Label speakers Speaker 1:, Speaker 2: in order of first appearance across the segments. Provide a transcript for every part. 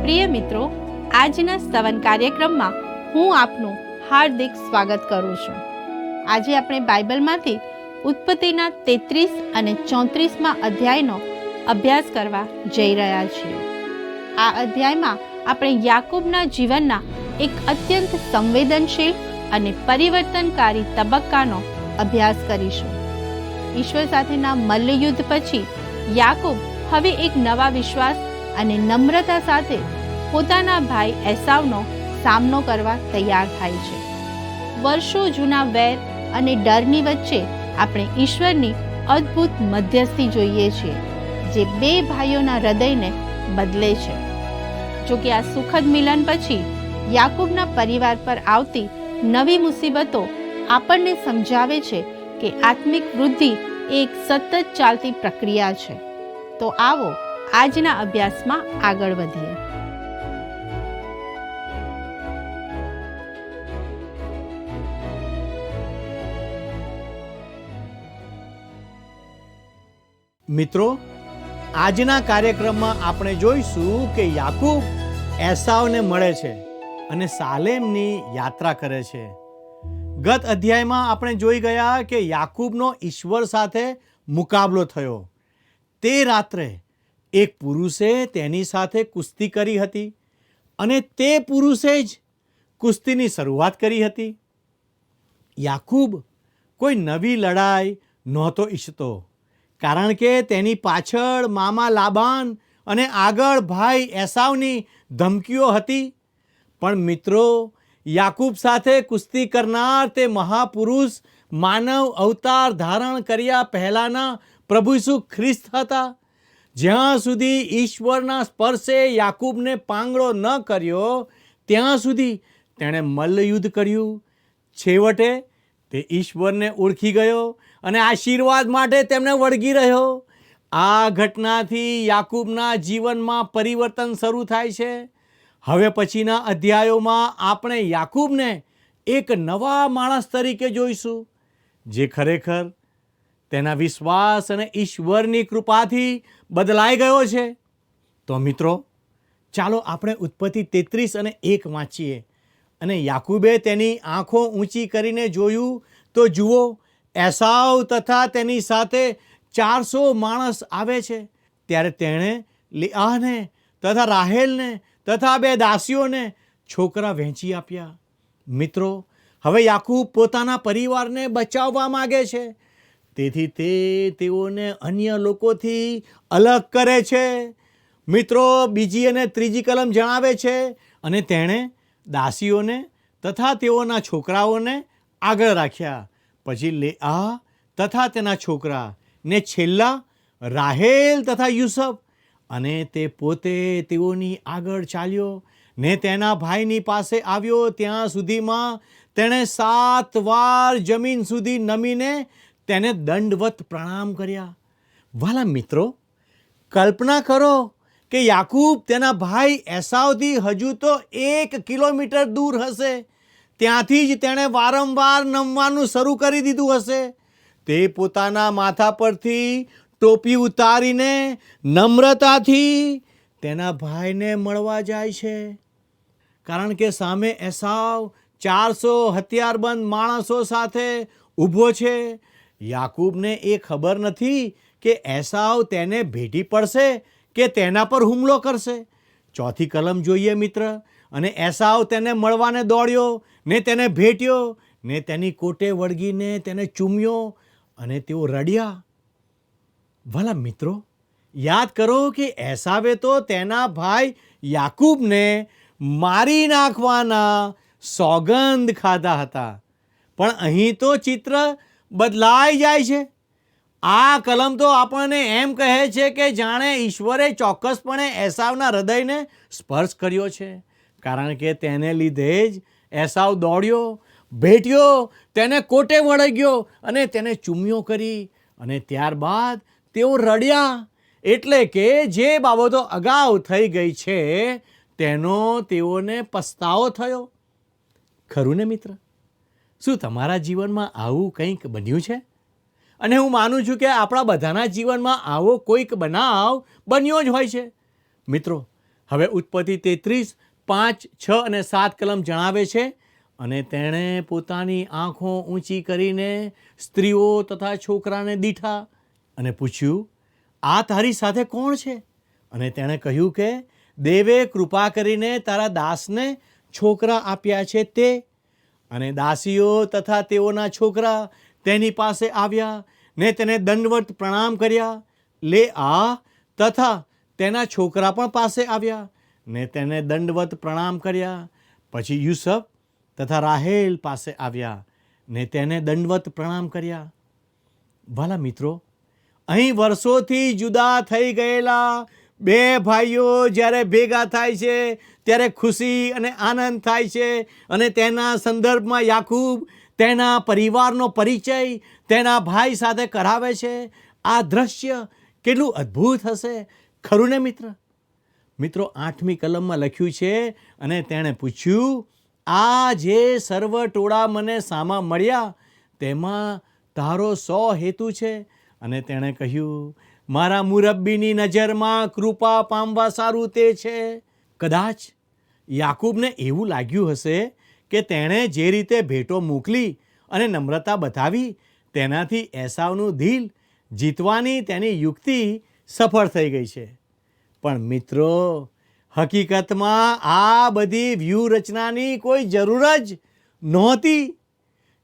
Speaker 1: પ્રિય મિત્રો, આજના સ્તવન કાર્યક્રમમાં હું આપનું હાર્દિક સ્વાગત કરું છું. આજે આપણે બાઇબલમાંથી ઉત્પત્તિના 33 અને 34માં અધ્યાયનો અભ્યાસ કરવા જઈ રહ્યા છીએ. આ અધ્યાયમાં આપણે યાકૂબના જીવનના એક અત્યંત સંવેદનશીલ અને પરિવર્તનકારી તબક્કાનો અભ્યાસ કરીશું. ઈશ્વર સાથેના મલ્લયુદ્ધ પછી યાકૂબ હવે એક નવા વિશ્વાસ અને નમ્રતા સાથે પોતાના ભાઈ એસાવનો સામનો કરવા તૈયાર થાય છે. વર્ષો જૂના વેર અને ડરની વચ્ચે આપણે ઈશ્વરની અદ્ભુત મધ્યસ્થી જોઈએ છીએ, જે બે ભાઈઓના હૃદયને બદલે છે. જોકે આ સુખદ મિલન પછી યાકૂબના પરિવાર પર આવતી નવી મુસીબતો આપણને સમજાવે છે કે આત્મિક વૃદ્ધિ એ એક સતત ચાલતી પ્રક્રિયા છે. તો આવો આજના અભ્યાસમાં આગળ વધીએ.
Speaker 2: મિત્રો, આજના કાર્યક્રમમાં આપણે જોઈશું કે યાકૂબ એસાવને મળે છે અને સાલેમની યાત્રા કરે છે. ગત અધ્યાયમાં આપણે જોઈ ગયા કે યાકૂબનો ઈશ્વર સાથે મુકાબલો થયો. તે રાત્રે એક પુરુષે તેની સાથે કુસ્તી કરી હતી અને તે પુરુષે જ કુસ્તીની શરૂઆત કરી હતી. યાકૂબ કોઈ નવી લડાઈ નહોતો ઈચ્છતો, કારણ કે તેની પાછળ મામા લાબાન અને આગળ ભાઈ એસાવની ધમકીઓ હતી. પણ મિત્રો, યાકૂબ સાથે કુસ્તી કરનાર તે મહાપુરુષ માનવ અવતાર ધારણ કર્યા પહેલાંના પ્રભુ ઈસુ ખ્રિસ્ત હતા. જ્યાં સુધી ઈશ્વરના સ્પર્શે યાકૂબને પાંગળો ન કર્યો, ત્યાં સુધી તેણે મલ્લયુદ્ધ કર્યું. છેવટે તે ઈશ્વરને ઓળખી ગયો અને આશીર્વાદ માટે તેમને વળગી રહ્યો. આ ઘટનાથી યાકૂબના જીવનમાં પરિવર્તન શરૂ થાય છે. હવે પછીના અધ્યાયોમાં આપણે યાકૂબને એક નવા માણસ તરીકે જોઈશું, જે ખરેખર તેના વિશ્વાસ અને ઈશ્વરની કૃપાથી બદલાઈ ગયો છે. તો મિત્રો, ચાલો આપણે ઉત્પત્તિ 33 અને 1 વાંચીએ. અને યાકૂબે તેની આંખો ઊંચી કરીને જોયું તો જુઓ, એસાવ તથા તેની સાથે 400 માણસ આવે છે. ત્યારે તેણે લિઆને તથા રાહેલને તથા 2 દાસીઓને છોકરા વહેંચી આપ્યા. મિત્રો, હવે યાકૂબ પોતાના પરિવારને બચાવવા માગે છે, તેથી તે તેઓને અન્ય લોકોથી અલગ કરે છે. મિત્રો, બીજી અને ત્રીજી કલમ જણાવે છે, અને તેણે દાસીઓને તથા તેઓના છોકરાઓને આગળ રાખ્યા, પછી લેઆ તથા તેના છોકરા, ને છેલ્લા રાહેલ તથા યુસુફ. અને તે પોતે તેઓની આગળ ચાલ્યો ને તેના ભાઈની પાસે આવ્યો. ત્યાં સુધીમાં તેણે 7 વાર જમીન સુધી નમીને તેને દંડવત પ્રણામ કર્યા. વાલા મિત્રો, કલ્પના કરો કે યાકૂબ તેના ભાઈ એસાવથી હજુ તો 1 કિલોમીટર દૂર હશે. ત્યાંથી જ તેણે વારંવાર નમવાનું શરૂ કરી દીધું હશે. તે પોતાના માથા પરથી ટોપી ઉતારીને નમ્રતાથી તેના ભાઈને મળવા જાય છે, કારણ કે સામે એસાવ 400 હથિયારબંધ માણસો સાથે ઊભો છે. યાકૂબને એ ખબર નથી કે એસાવ તેને ભેટી પડશે કે તેના પર હુમલો કરશે. 4થી કલમ જોઈએ મિત્ર. અને એસાવ તેને મળવાને દોડ્યો ને તેને ભેટ્યો ને તેની કોટે વળગીને તેને ચૂમ્યો અને તેઓ રડ્યા. ભલા મિત્રો, યાદ કરો કે એસાવે તો તેના ભાઈ યાકૂબને મારી નાખવાના સોગંદ ખાધા હતા. પણ અહીં તો ચિત્ર બદલાઈ જાય છે. આ કલમ તો આપણને એમ કહે છે કે જાણે ઈશ્વરે ચોક્કસપણે એસાવના હૃદયને સ્પર્શ કર્યો છે, કારણ કે તેને લીધે જ એસાવ દોડ્યો, ભેટ્યો, તેને કોટે વળગ્યો અને તેને ચૂમ્યો કરી. અને ત્યારબાદ તેઓ રડ્યા, એટલે કે જે બાબતો અગાઉ થઈ ગઈ છે તેનો તેઓને પસ્તાવો થયો. ખરું ને મિત્ર? શું તમારા જીવનમાં આવું કંઈક બન્યું છે? અને હું માનું છું કે આપણા બધાના જીવનમાં આવો કોઈક બનાવ બન્યો જ હોય છે. મિત્રો, હવે ઉત્પત્તિ 33, 5, 6 અને 7 કલમ જણાવે છે, અને તેણે પોતાની આંખો ઊંચી કરીને સ્ત્રીઓ તથા છોકરાને દીઠા અને પૂછ્યું, આ તારી સાથે કોણ છે? અને તેણે કહ્યું કે દેવે કૃપા કરીને તારા દાસને છોકરા આપ્યા છે તે. અને દાસીઓ તથા તેઓના છોકરા તેની પાસે આવ્યા ને તેને દંડવત પ્રણામ કર્યા. લેઆ તથા તેના છોકરા પણ પાસે આવ્યા ને તેને દંડવત પ્રણામ કર્યા. પછી યુસુફ તથા રાહેલ પાસે આવ્યા ને તેને દંડવત પ્રણામ કર્યા. ભલા મિત્રો, અહીં વર્ષોથી જુદા થઈ ગયેલા બે ભાઈઓ જ્યારે ભેગા થાય છે ત્યારે ખુશી અને આનંદ થાય છે. અને તેના સંદર્ભમાં યાકૂબ તેના પરિવારનો પરિચય તેના ભાઈ સાથે કરાવે છે. આ દ્રશ્ય કેટલું અદ્ભુત હશે, ખરું ને મિત્ર? મિત્રો, 8મી કલમમાં લખ્યું છે, અને તેણે પૂછ્યું, આ જે સર્વ ટોળા મને સામા મળ્યા તેમાં તારો 100 હેતુ છે? અને તેણે કહ્યું, મારા મુરબ્બીની નજરમાં કૃપા પામવા સારું તે છે. કદાચ યાકૂબને એવું લાગ્યું હશે કે તેણે જે રીતે ભેટો મોકલી અને નમ્રતા બતાવી તેનાથી એસાવનું દિલ જીતવાની તેની યુક્તિ સફળ થઈ ગઈ છે. પણ મિત્રો, હકીકતમાં આ બધી વ્યૂહરચનાની કોઈ જરૂર જ નહોતી.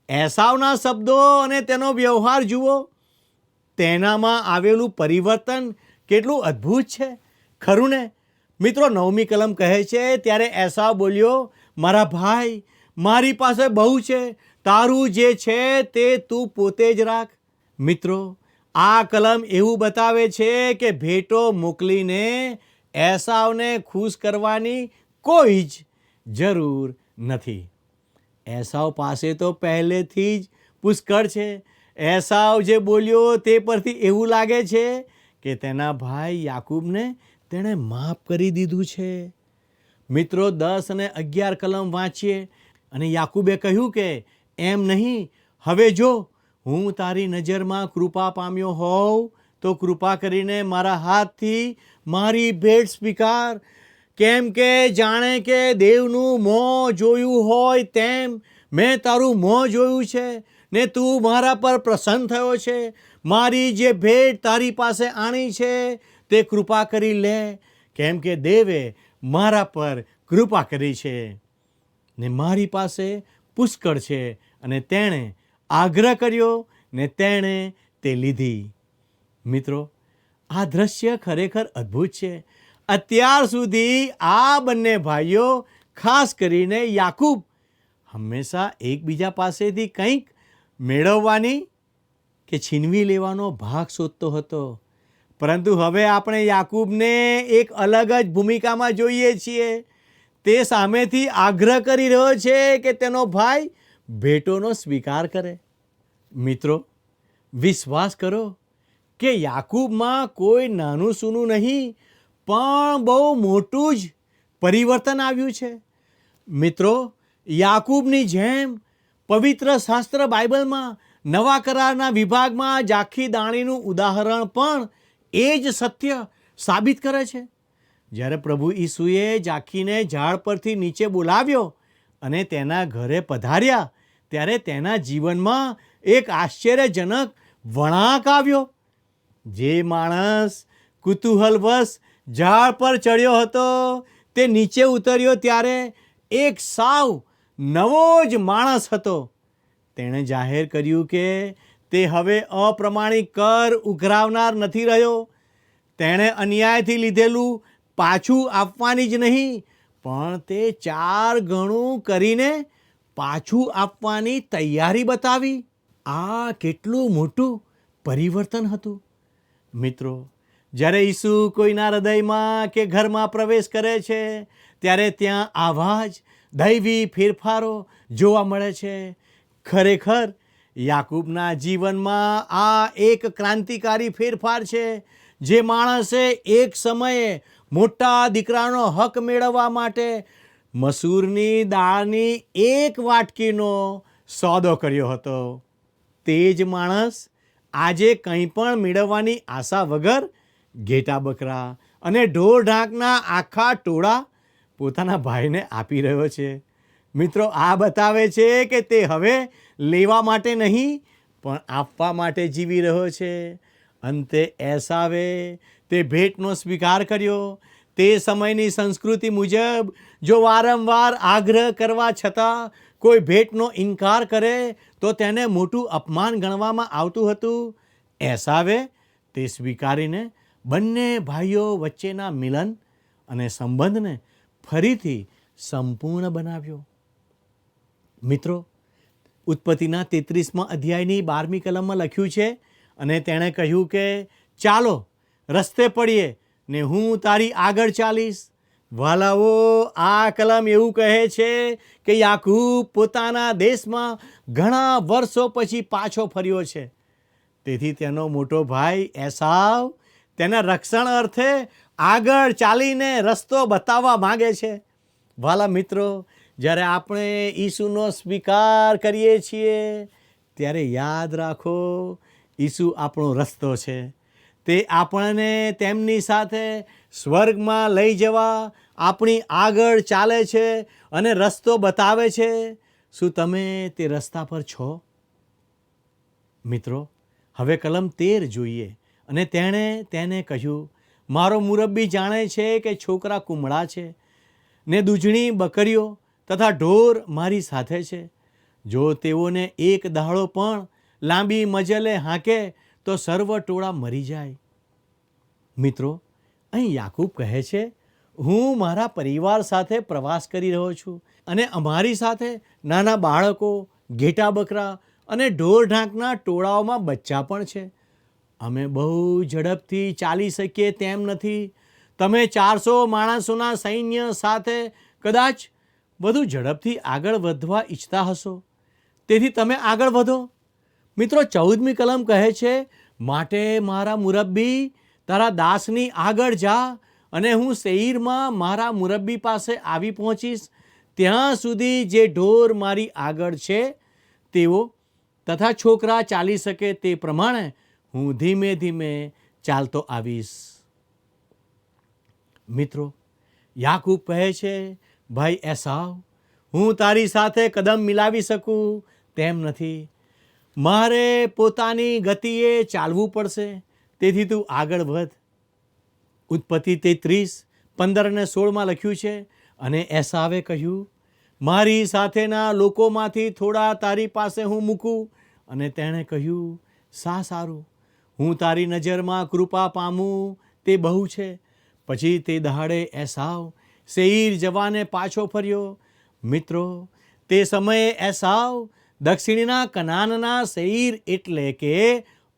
Speaker 2: એસાવના શબ્દો અને તેનો વ્યવહાર જુઓ. તેનામાં આવેલું પરિવર્તન કેટલું અદ્ભુત છે, ખરું ને? મિત્રો, 9મી કલમ કહે છે, ત્યારે એસાવ બોલ્યો, મારા ભાઈ, મારી પાસે બહુ છે, તારું જે છે તે તું પોતે જ રાખ. મિત્રો, આ કલમ એવું બતાવે છે કે ભેટો મોકલીને એસાવને ખુશ કરવાની કોઈ જ જરૂર નથી. એસાવ પાસે તો પહેલેથી જ પુષ્કળ છે. એસાવ જે બોલ્યો તે પરથી એવું લાગે છે કે તેના ભાઈ યાકૂબને તેણે માફ કરી દીધું છે. મિત્રો, 10 અને 11 કલમ વાંચીએ, અને યાકૂબે કહ્યું કે એમ નહીં, હવે જો હું તારી નજરમાં કૃપા પામ્યો હોઉં તો કૃપા કરીને મારા હાથથી મારી ભેટ સ્વીકાર. કેમ કે જાણે કે દેવનું મોં જોયું હોય તેમ મેં તારું મોં જોયું છે ને તું મારા પર પ્રસન્ન થયો છે. મારી જે ભેટ તારી પાસે આણી છે તે કૃપા કરી લે, કેમ કે દેવે મારા પર કૃપા કરી છે ને મારી પાસે પુષ્કળ છે. અને તેણે આગ્રહ કર્યો ને તેણે તે લીધી. મિત્રો, આ દ્રશ્ય ખરેખર અદ્ભુત છે. અત્યાર સુધી આ બંને ભાઈઓ, ખાસ કરીને યાકૂબ, હંમેશા એકબીજા પાસેથી કંઈક મેળવવાની કે છીનવી લેવાનો ભાગ શોધતો હતો. પરંતુ હવે આપણે યાકૂબને એક અલગ જ ભૂમિકામાં જોઈએ છીએ. તે સામેથી આગ્રહ કરી રહ્યો છે કે તેનો ભાઈ ભેટોનો સ્વીકાર કરે. મિત્રો, વિશ્વાસ કરો કે યાકૂબમાં કોઈ નાનું સૂનું નહીં, પણ બહુ મોટું જ પરિવર્તન આવ્યું છે. મિત્રો, યાકૂબની જેમ પવિત્ર શાસ્ત્ર બાઇબલમાં નવા કરારના વિભાગમાં ઝાંખી દાણીનું ઉદાહરણ પણ એ જ સત્ય સાબિત કરે છે. જ્યારે પ્રભુ ઈસુએ ઝાંખીને ઝાડ પરથી નીચે બોલાવ્યો અને તેના ઘરે પધાર્યા, ત્યારે તેના જીવનમાં એક આશ્ચર્યજનક વળાંક આવ્યો. જે માણસ કુતૂહલવશ ઝાડ પર ચડ્યો હતો તે નીચે ઉતર્યો ત્યારે એક સાવ નવો જ માણસ હતો. તેણે જાહેર કર્યું કે તે હવે અપ્રમાણિક કર ઉઘરાવનાર નથી રહ્યો. તેણે અન્યાયથી લીધેલું પાછું આપવાની જ નહીં, પણ તે 4 ગણું કરીને પાછું આપવાની તૈયારી બતાવી. આ કેટલું મોટું પરિવર્તન હતું. મિત્રો, જ્યારે ઈસુ કોઈના હૃદયમાં કે ઘરમાં પ્રવેશ કરે છે ત્યારે ત્યાં આવા જ દૈવી ફેરફારો જોવા મળે છે. ખરેખર યાકૂબના જીવનમાં આ એક ક્રાંતિકારી ફેરફાર છે. જે માણસે એક સમયે મોટા દીકરાનો હક મેળવવા માટે મસૂરની દાળની 1 વાટકીનો સોદો કર્યો હતો, તે જ માણસ આજે કંઈ પણ મેળવવાની આશા વગર ઘેટા બકરા અને ઢોર ઢાંકના આખા ટોળા પોતાના ભાઈને આપી રહ્યો છે. મિત્રો, આ બતાવે છે કે તે હવે લેવા માટે નહીં પણ આપવા માટે જીવી રહ્યો છે. અંતે એસાવે તે ભેટનો સ્વીકાર કર્યો. તે સમયની સંસ્કૃતિ મુજબ જો વારંવાર આગ્રહ કરવા છતાં કોઈ ભેટનો ઇનકાર કરે તો તેને મોટું અપમાન ગણવામાં આવતું હતું. એસાવે તે સ્વીકારીને બંને ભાઈઓ વચ્ચેના મિલન અને સંબંધને ફરીથી સંપૂર્ણ બનાવ્યો. મિત્રો, ઉત્પત્તિના 33મા અધ્યાયની 12મી કલમમાં લખ્યું છે, અને તેણે કહ્યું કે ચાલો રસ્તે પડીએ ને હું તારી આગળ ચાલીશ. વાલાઓ, આ કલમ એવું કહે છે કે યાકૂબ પોતાના દેશમાં ઘણા વર્ષો પછી પાછો ફર્યો છે. તેથી તેનો મોટો ભાઈ એસાવ તેના રક્ષણ અર્થે આગળ ચાલીને રસ્તો બતાવવા માંગે છે. વાલા મિત્રો, જ્યારે આપણે ઈસુનો સ્વીકાર કરીએ છીએ ત્યારે યાદ રાખો, ઈસુ આપણો રસ્તો છે. તે આપણને તેમની સાથે સ્વર્ગમાં લઈ જવા આપણી આગળ ચાલે છે અને રસ્તો બતાવે છે. શું તમે તે રસ્તા પર છો? મિત્રો, હવે કલમ 13 જોઈએ. અને તેણે તેને કહ્યું, મારો મુરબ્બી જાણે છે કે છોકરા કુમળા છે ને દૂધણી બકરીઓ તથા ઢોર મારી સાથે છે. જો તેઓને એક દહાડો પણ લાંબી મજલે હાંકે તો સર્વ ટોળા મરી જાય. મિત્રો, અહીં યાકૂબ કહે છે, હું મારા પરિવાર સાથે પ્રવાસ કરી રહ્યો છું અને અમારી સાથે નાના બાળકો, ઘેટા બકરા અને ઢોર ઢાંકના ટોળાઓમાં બચ્ચા પણ છે. અમે બહુ ઝડપથી ચાલી શકીએ તેમ નથી. તમે 400 માણસોના સૈન્ય સાથે કદાચ વધુ ઝડપથી આગળ વધવા ઈચ્છતા હશો. તેથી તમે આગળ વધો. મિત્રો, 14મી કલમ કહે છે, માટે મારા મુરબ્બી તારા દાસની આગળ જા અને હું સેઈરમાં મારા મુરબ્બી પાસે આવી પહોંચીશ. ત્યાં સુધી જે ઢોર મારી આગળ છે તેઓ તથા છોકરા ચાલી શકે તે પ્રમાણે હું ધીમે ધીમે ચાલતો આવીશ. મિત્રો, યાકૂબ કહે છે, ભાઈ એસાવ, હું તારી સાથે કદમ મિલાવી શકું તેમ નથી. મારે પોતાની ગતિએ ચાલવું પડશે. તેથી તું આગળ વધ. ઉત્પત્તિ 33:15 અને 16 લખ્યું છે, અને એસાવે કહ્યું, મારી સાથેના લોકોમાંથી થોડા તારી પાસે હું મૂકું. અને તેણે કહ્યું, સારું, હું તારી નજરમાં કૃપા પામું તે બહુ છે. પછી તે દહાડે એસાવ સેઈર જવાને પાછો ફર્યો. મિત્રો, તે સમયે એસાવ દક્ષિણના કનાનના સેઈર એટલે કે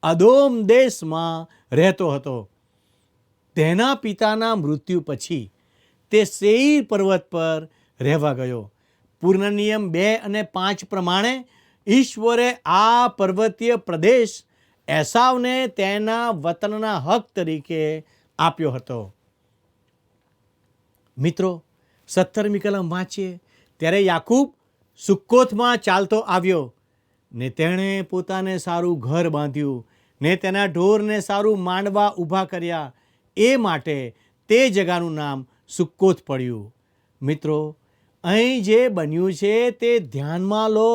Speaker 2: અદોમ દેશમાં રહેતો હતો. તેના પિતાના મૃત્યુ પછી તે સેઈર પર્વત પર રહેવા ગયો. પૂર્ણ નિયમ 2 અને 5 પ્રમાણે ઈશ્વરે આ પર્વતીય પ્રદેશ એસાવને તેના વતનના હક તરીકે આપ્યો હતો. મિત્રો, 17મી કલમ વાંચીએ ત્યારે યાકૂબ સુક્કોથમાં ચાલતો આવ્યો ને તેણે પોતાને સારું ઘર બાંધ્યું ને તેના ઢોરને સારું માંડવા ઊભા કર્યા. એ માટે તે જગાનું નામ સુક્કોથ પડ્યું. મિત્રો, અહીં જે બન્યું છે તે ધ્યાનમાં લો.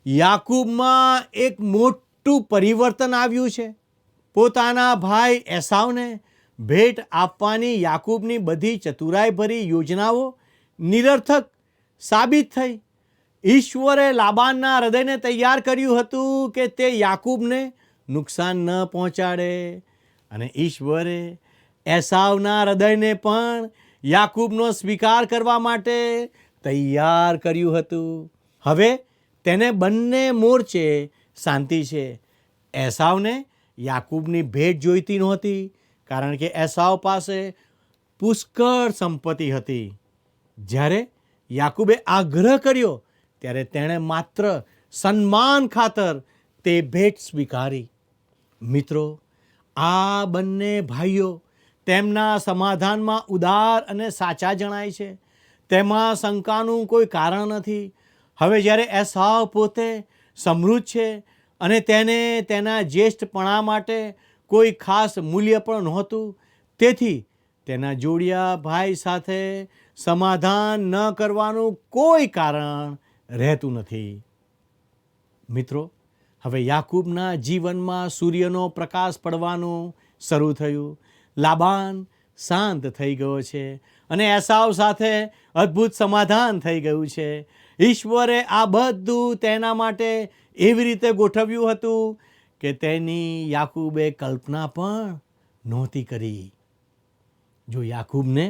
Speaker 2: યાકૂબમાં એક મોટું પરિવર્તન આવ્યું છે. પોતાના ભાઈ એસાવને ભેટ આપવાની યાકૂબની બધી ચતુરાઈભરી યોજનાઓ નિરર્થક સાબિત થઈ. ઈશ્વરે લાબાનના હૃદયને તૈયાર કર્યું હતું કે તે યાકૂબને નુકસાન ન પહોંચાડે, અને ઈશ્વરે એસાવના હૃદયને પણ યાકૂબનો સ્વીકાર કરવા માટે તૈયાર કર્યું હતું. હવે તેને બંને મોરચે શાંતિ છે. એસાવને યાકૂબની ભેટ જોઈતી નહોતી, કારણ કે એસાવ પાસે પુષ્કળ સંપત્તિ હતી. જ્યારે યાકૂબે આગ્રહ કર્યો ત્યારે તેણે માત્ર સન્માન ખાતર તે ભેટ સ્વીકારી. મિત્રો, આ બંને ભાઈઓ તેમના સમાધાનમાં ઉદાર અને સાચા જણાય છે. તેમાં શંકાનું કોઈ કારણ નથી. હવે જ્યારે એસાવ પોતે સમૃદ્ધ છે અને તેને તેના જ્યેષ્ઠપણા માટે કોઈ ખાસ મૂલ્ય પણ નહોતું, તેથી તેના જોડિયા ભાઈ સાથે સમાધાન ન કરવાનું કોઈ કારણ રહેતું નથી. મિત્રો, હવે યાકૂબના જીવનમાં સૂર્યનો પ્રકાશ પડવાનું શરૂ થયું. લાબાન શાંત થઈ ગયો છે અને એસાવ સાથે અદ્ભુત સમાધાન થઈ ગયું છે. ઈશ્વરે આ બધું તેના માટે એવી રીતે ગોઠવ્યું હતું કે તેની યાકૂબે કલ્પના પણ નહોતી કરી. જો યાકૂબને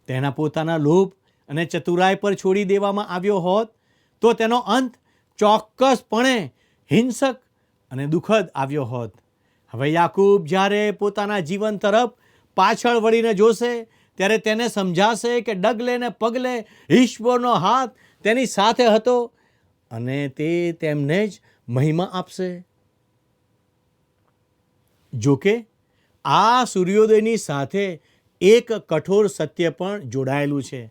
Speaker 2: તેના પોતાના લોભ અને ચતુરાઈ પર છોડી દેવામાં આવ્યો હોત તો તેનો અંત ચોક્કસપણે હિંસક અને દુઃખદ આવ્યો હોત. હવે યાકૂબ જ્યારે પોતાના જીવન તરફ પાછળ વળીને જોશે ત્યારે તેને સમજાશે કે ડગલે ને પગલે ઈશ્વરનો હાથ તેની સાથે હતો અને તે તેમને જ મહિમા આપશે. જોકે આ સૂર્યોદયની સાથે એક કઠોર સત્ય પણ જોડાયેલું છે.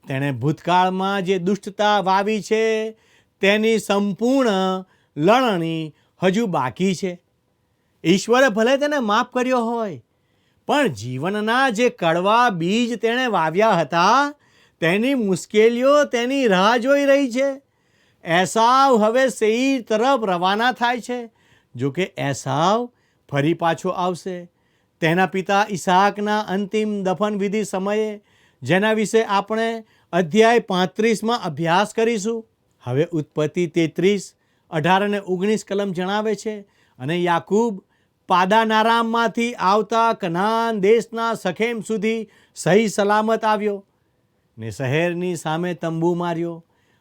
Speaker 2: તેણે ભૂતકાળમાં જે દુષ્ટતા વાવી છે તેની સંપૂર્ણ લણણી હજુ બાકી છે. ઈશ્વરે ભલે તેને માફ કર્યો હોય, પણ જીવનના જે કડવા બીજ તેણે વાવ્યા હતા તેની મુશ્કેલીઓ તેની રાહ જોઈ રહી છે. એસાવ હવે સેઈર તરફ રવાના થાય છે. જોકે એસાવ ફરી પાછો આવશે તેના પિતા ઈસાકના અંતિમ દફન વિધિ સમયે, જેના વિશે આપણે અધ્યાય 35માં અભ્યાસ કરીશું. હવે ઉત્પત્તિ 33, 18 અને 19 કલમ જણાવે છે, અને યાકૂબ પાદાનારામમાંથી આવતા કનાન દેશના શખેમ સુધી સહી સલામત આવ્યો ને શહેરની સામે તંબુ માર્યો.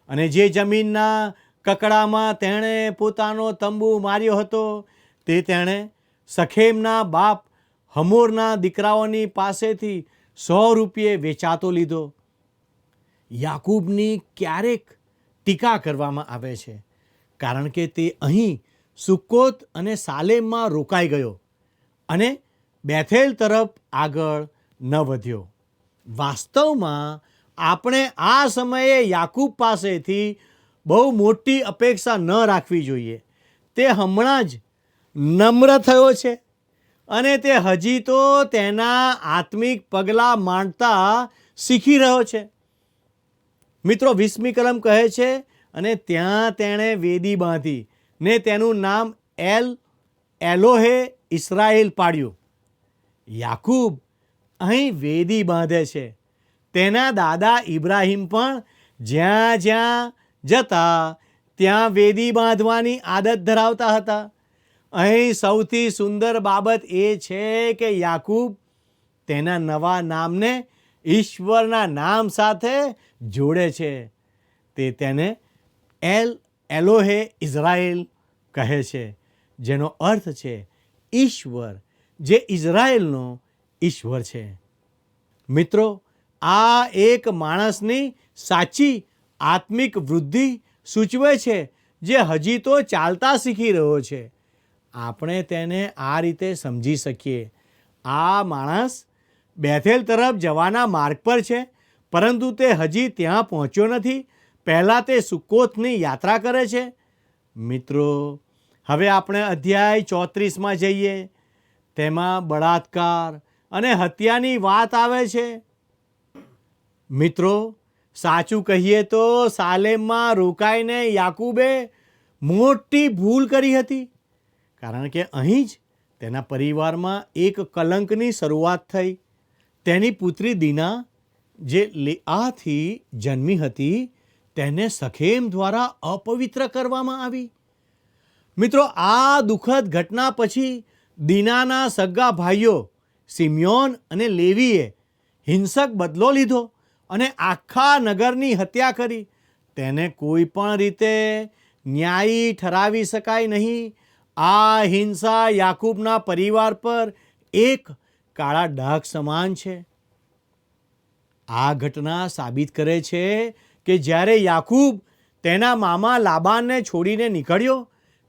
Speaker 2: અને જે જમીનના કકડામાં તેણે પોતાનો તંબુ માર્યો હતો તે તેણે શખેમના બાપ હમોરના દીકરાઓની પાસેથી 100 રૂપિયે વેચાતો લીધો. યાકૂબની ક્યારેક ટીકા કરવામાં આવે છે કારણ કે તે અહીં સુક્કોત અને સાલેમમાં રોકાઈ ગયો અને બેથેલ તરફ આગળ ન વધ્યો. વાસ્તવમાં આપણે આ સમયે યાકૂબ પાસેથી બહુ મોટી અપેક્ષા ન રાખવી જોઈએ. તે હમણાં જ નમ્ર થયો છે અને તે હજી તો તેના આત્મિક પગલાં માંડતા શીખી રહ્યો છે. મિત્રો, 20મી કલમ કહે છે, અને ત્યાં તેણે વેદી બાંધી ને તેનું નામ એલોહે ઇસ્રાએલ પાડ્યું. યાકૂબ અહીં વેદી બાંધે છે. તેના દાદા ઇબ્રાહિમ પણ જ્યાં જ્યાં જતા ત્યાં વેદી બાંધવાની આદત ધરાવતા હતા. અહીં સૌથી સુંદર બાબત એ છે કે યાકૂબ તેના નવા નામને ઈશ્વરના નામ સાથે જોડે છે. તે તેને એલોહે ઇઝરાયેલ કહે છે, જેનો અર્થ છે ઈશ્વર, જે ઇઝરાયેલનો ઈશ્વર છે. મિત્રો, આ એક માણસની સાચી આત્મિક વૃદ્ધિ સૂચવે છે જે હજી તો ચાલતા શીખી રહ્યો છે. આપણે તેને આ રીતે સમજી શકીએ. આ માણસ બેથેલ તરફ જવાના માર્ગ પર છે, પરંતુ તે હજી ત્યાં પહોંચ્યો નથી. પહેલાં તે સુક્કોતની યાત્રા કરે છે. મિત્રો, હવે આપણે અધ્યાય 34માં જઈએ. તેમાં બળાત્કાર અને હત્યાની વાત આવે છે. મિત્રો, સાચું કહીએ તો સાલેમમાં રોકાઈને યાકૂબે મોટી ભૂલ કરી હતી, કારણ કે અહીં જ તેના પરિવારમાં એક કલંકની શરૂઆત થઈ. તેની પુત્રી દીના, જે લેઆથી જન્મી હતી, તેને શખેમ દ્વારા અપવિત્ર કરવામાં આવી. મિત્રો, આ દુઃખદ ઘટના પછી દીનાના સગા ભાઈઓ સિમ્યોન અને લેવીએ હિંસક બદલો લીધો અને આખા નગરની હત્યા કરી. તેને કોઈ પણ રીતે ન્યાયી ઠરાવી શકાય નહીં. આ હિંસા યાકૂબના પરિવાર પર એક કાળા ડાઘ સમાન છે. આ ઘટના સાબિત કરે છે કે જ્યારે યાકૂબ તેના મામા લાબાનને છોડીને નીકળ્યો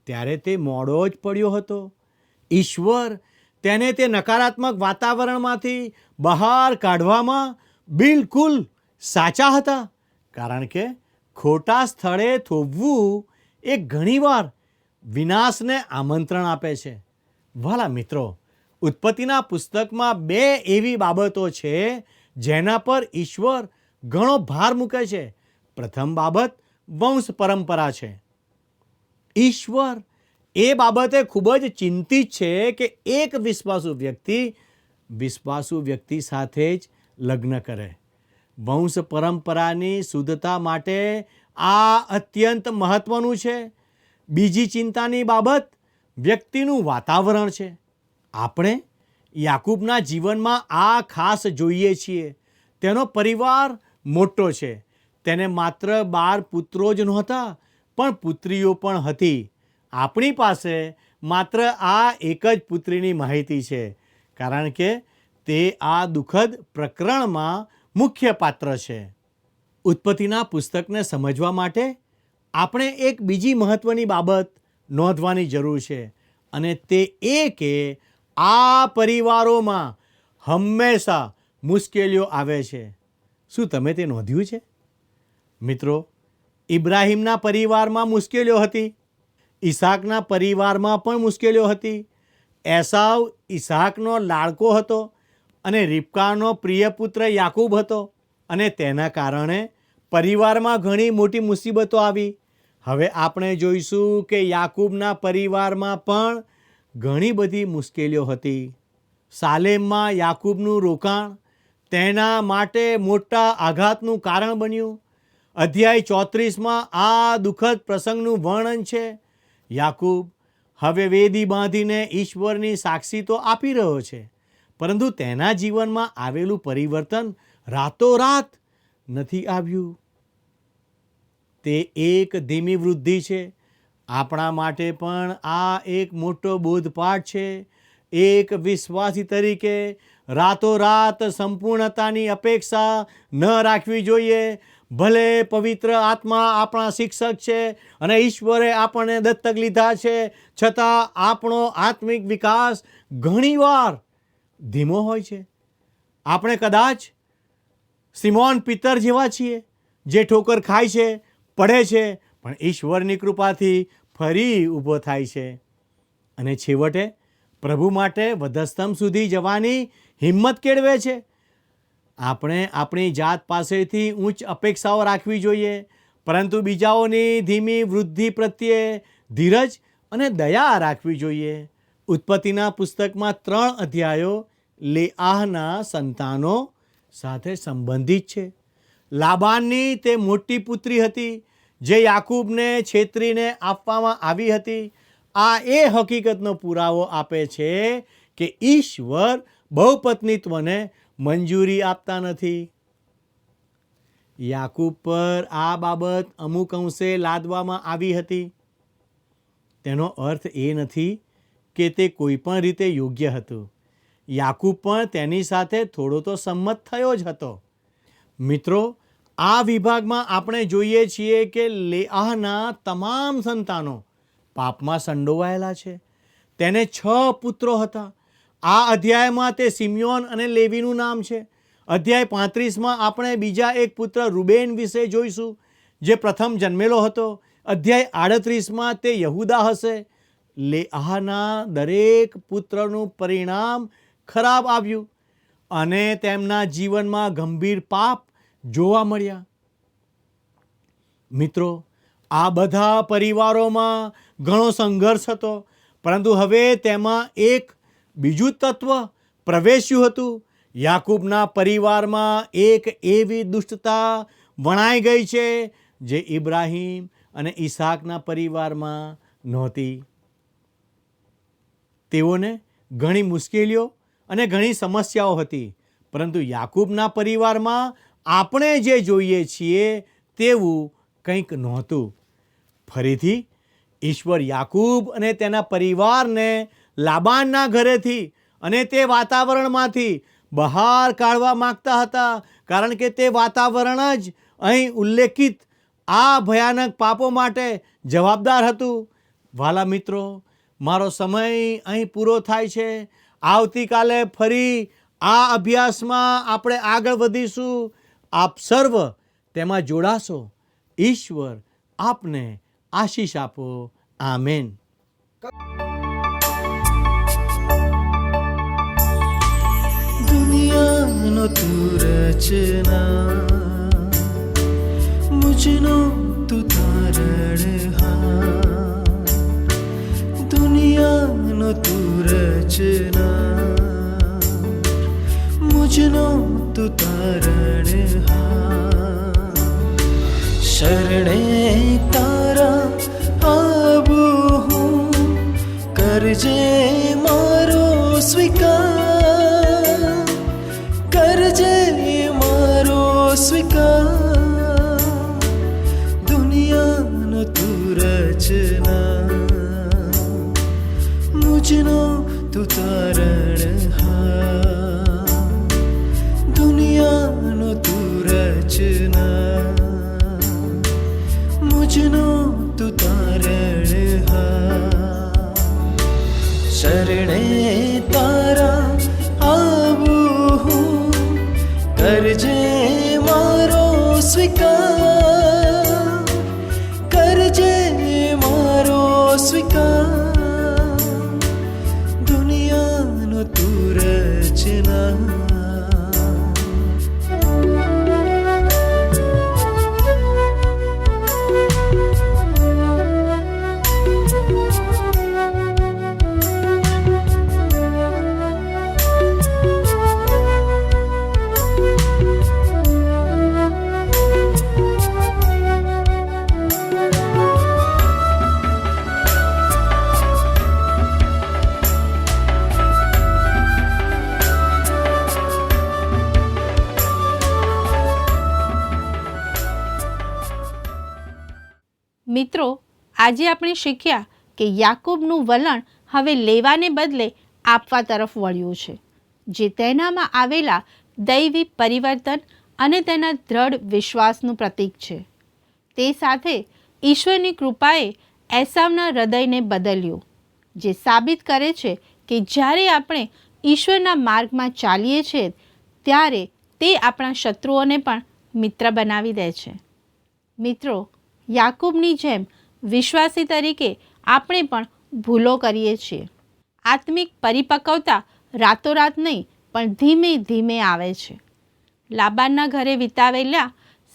Speaker 2: ત્યારે તે મોડો જ પડ્યો હતો. ઈશ્વર તેને તે નકારાત્મક વાતાવરણમાંથી બહાર કાઢવામાં બિલકુલ સાચા હતા, કારણ કે ખોટા સ્થળે થોભવું એ ઘણીવાર વિનાશને આમંત્રણ આપે છે. વાલા મિત્રો, ઉત્પત્તિના પુસ્તકમાં 2 એવી બાબતો છે જેના પર ઈશ્વર ઘણો ભાર મૂકે છે. પ્રથમ બાબત વંશ પરંપરા છે. ઈશ્વર એ બાબતે ખૂબ જ ચિંતિત છે કે એક વિશ્વાસુ વ્યક્તિ સાથે જ લગ્ન કરે. વંશ પરંપરાની શુદ્ધતા માટે આ અત્યંત મહત્વનું છે. બીજી ચિંતાની બાબત વ્યક્તિનું વાતાવરણ છે. આપણે યાકૂબના જીવનમાં આ ખાસ જોઈએ છીએ. તેનો પરિવાર મોટો છે. તેને માત્ર 12 પુત્રો જ નહોતા, પણ પુત્રીઓ પણ હતી. આપણી પાસે માત્ર આ એક જ પુત્રીની માહિતી છે, કારણ કે તે આ દુઃખદ પ્રકરણમાં મુખ્ય પાત્ર છે. ઉત્પત્તિના પુસ્તકને સમજવા માટે આપણે એક બીજી મહત્વની બાબત નોંધવાની જરૂર છે, અને તે એ કે આ પરિવારોમાં હંમેશા મુશ્કેલીઓ આવે છે. શું તમે તે નોંધ્યું છે? મિત્રો, ઇબ્રાહીમના પરિવારમાં મુશ્કેલીઓ હતી. ઈસાકના પરિવારમાં પણ મુશ્કેલીઓ હતી. એસાવ ઈસાકનો લાડકો હતો અને રિબકાનો પ્રિય પુત્ર યાકૂબ હતો, અને તેના કારણે પરિવારમાં ઘણી મોટી મુસીબતો આવી. હવે આપણે જોઈશું કે યાકૂબના પરિવારમાં પણ ઘણી બધી મુશ્કેલીઓ હતી. સાલેમમાં યાકૂબનું રોકાણ તેના માટે મોટા આઘાતનું કારણ બન્યું. અધ્યાય 34માં આ દુઃખદ પ્રસંગનું વર્ણન છે. યાકૂબ હવે વેદી બાંધીને ઈશ્વરની સાક્ષી તો આપી રહ્યો છે, પરંતુ તેના જીવનમાં આવેલું પરિવર્તન રાતોરાત નથી આવ્યું. તે એક ધીમી વૃદ્ધિ છે. આપણા માટે પણ આ એક મોટો બોધપાઠ છે. એક વિશ્વાસી તરીકે રાતોરાત સંપૂર્ણતાની અપેક્ષા ન રાખવી જોઈએ. ભલે પવિત્ર આત્મા આપણા શિક્ષક છે અને ઈશ્વરે આપણને દત્તક લીધા છે, છતાં આપણો આત્મિક વિકાસ ઘણીવાર ધીમો હોય છે. આપણે કદાચ સિમોન પિત્તર જેવા છીએ, જે ઠોકર ખાય છે, પડે છે, પણ ઈશ્વરની કૃપાથી ફરી ઊભો થાય છે, અને છેવટે પ્રભુ માટે વધસ્તંભ સુધી જવાની હિંમત કેળવે છે. આપણે આપણી જાત પાસેથી ઉચ્ચ અપેક્ષાઓ રાખવી જોઈએ, પરંતુ બીજાઓની ધીમી વૃદ્ધિ પ્રત્યે ધીરજ અને દયા રાખવી જોઈએ. ઉત્પત્તિના પુસ્તકમાં 3 અધ્યાયો લેઆહના સંતાનો સાથે સંબંધિત છે. લાબાનની તે મોટી પુત્રી હતી જે યાકૂબને છેતરીને આપવામાં આવી હતી. આ એ હકીકતનો પુરાવો આપે છે કે ઈશ્વર બહુપત્નીત્વને મંજૂરી આપતા નથી. યાકૂબ પર આ બાબત અમુક અંશે લાદવામાં આવી હતી. તેનો અર્થ એ નથી કે તે કોઈ પણ રીતે યોગ્ય હતું. યાકૂબ પણ તેની સાથે થોડો તો સંમત થયો જ હતો. મિત્રો, આ વિભાગમાં આપણે જોઈએ છીએ કે લેઆહના તમામ સંતાનો પાપમાં સંડોવાયેલા છે. તેને 6 પુત્રો હતા. આ અધ્યાયમાં તે સિમ્યોન અને લેવીનું નામ છે. અધ્યાય 35માં આપણે બીજા એક પુત્ર રૂબેન વિશે જોઈશું, જે પ્રથમ જન્મેલો હતો. અધ્યાય 38માં તે યહૂદા હશે. લેઆહના દરેક પુત્રનું પરિણામ ખરાબ આવ્યું અને તેમના જીવનમાં ગંભીર પાપ જોવા મળ્યા. મિત્રો, આ બધા પરિવારોમાં ઘણો સંઘર્ષ હતો, પરંતુ હવે તેમાં એક બીજું તત્વ પ્રવેશ્યું હતું. યાકૂબના પરિવારમાં એક એવી દુષ્ટતા વણાઈ ગઈ છે જે ઇબ્રાહીમ અને ઈસાકના પરિવારમાં નહોતી. તેઓને ઘણી મુશ્કેલીઓ અને ઘણી સમસ્યાઓ હતી, પરંતુ યાકૂબના પરિવારમાં આપણે જે જોઈએ છીએ તેવું કંઈક નહોતું. ફરીથી ઈશ્વર યાકૂબ અને તેના પરિવારને લાબાનના ઘરેથી અને તે વાતાવરણમાંથી બહાર કાઢવા માંગતા હતા, કારણ કે તે વાતાવરણ જ અહીં ઉલ્લેખિત આ ભયાનક પાપો માટે જવાબદાર હતું. વાલા મિત્રો, મારો સમય અહીં પૂરો થાય છે. આવતીકાલે ફરી આ અભ્યાસમાં આપણે આગળ વધીશું. આપ સર્વ તેમાં જોડાશો. ઈશ્વર આપને આશીષ આપો. આમેન.
Speaker 3: દુનિયાનો તું રચના, મુજનો તું તારણહાર. દુનિયાનો તું રચના, મુજનો તું તારણહાર. શરણે તારા આવું હું, કરજે મારો સ્વીકાર, કરજે મારો સ્વીકાર. દુનિયાનો તું રચના, મુજનો તું તારણહાર. દુનિયાનો તું રચના, મુજનો તું તારણહાર. શરણે તારા આવું હું, કરજે મારો સ્વીકાર, કરજે મારો સ્વીકાર. દુનિયાનો તું રચના.
Speaker 1: મિત્રો, આજે આપણે શીખ્યા કે યાકૂબનું વલણ હવે લેવાને બદલે આપવા તરફ વળ્યું છે, જે તેનામાં આવેલા દૈવી પરિવર્તન અને તેના દ્રઢ વિશ્વાસનું પ્રતીક છે. તે સાથે ઈશ્વરની કૃપાએ એસાવના હૃદયને બદલ્યું, જે સાબિત કરે છે કે જ્યારે આપણે ઈશ્વરના માર્ગમાં ચાલીએ છીએ ત્યારે તે આપણા શત્રુઓને પણ મિત્ર બનાવી દે છે. મિત્રો, યાકૂબની જેમ વિશ્વાસી તરીકે આપણે પણ ભૂલો કરીએ છીએ. આત્મિક પરિપક્વતા રાતોરાત નહીં પણ ધીમે ધીમે આવે છે. લાબાનના ઘરે વિતાવેલા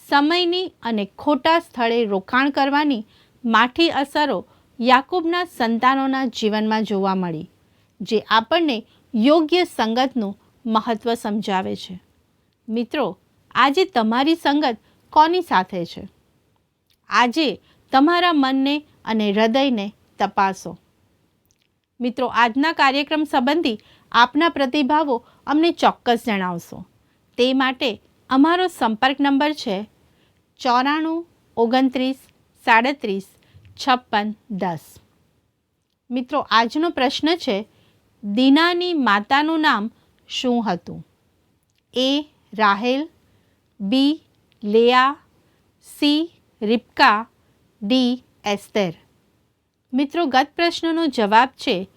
Speaker 1: સમયની અને ખોટા સ્થળે રોકાણ કરવાની માઠી અસરો યાકૂબના સંતાનોના જીવનમાં જોવા મળી, જે આપણને યોગ્ય સંગતનું મહત્ત્વ સમજાવે છે. મિત્રો, આજે તમારી સંગત કોની સાથે છે? આજે તમારા મનને અને હૃદયને તપાસો. મિત્રો, આજના કાર્યક્રમ સંબંધી આપના પ્રતિભાવો અમને ચોક્કસ જણાવશો. તે માટે અમારો સંપર્ક નંબર છે 94 29 37 56 10. મિત્રો, આજનો પ્રશ્ન છે, દીનાની માતાનું નામ શું હતું? એ. રાહેલ, બી. લેયા, સી. રિબકા, ડી. એસ્તેર. મિત્રો, ગત પ્રશ્નનો જવાબ છે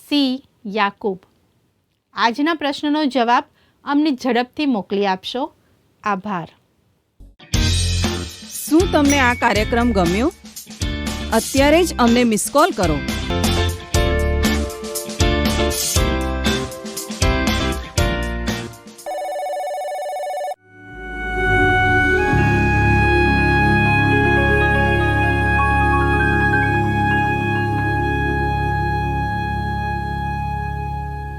Speaker 1: સી. યાકૂબ. આજના પ્રશ્નનો જવાબ અમને ઝડપથી મોકલી આપશો. આભાર.
Speaker 4: શું તમને આ કાર્યક્રમ ગમ્યો? અત્યારે જ અમને મિસ કોલ કરો.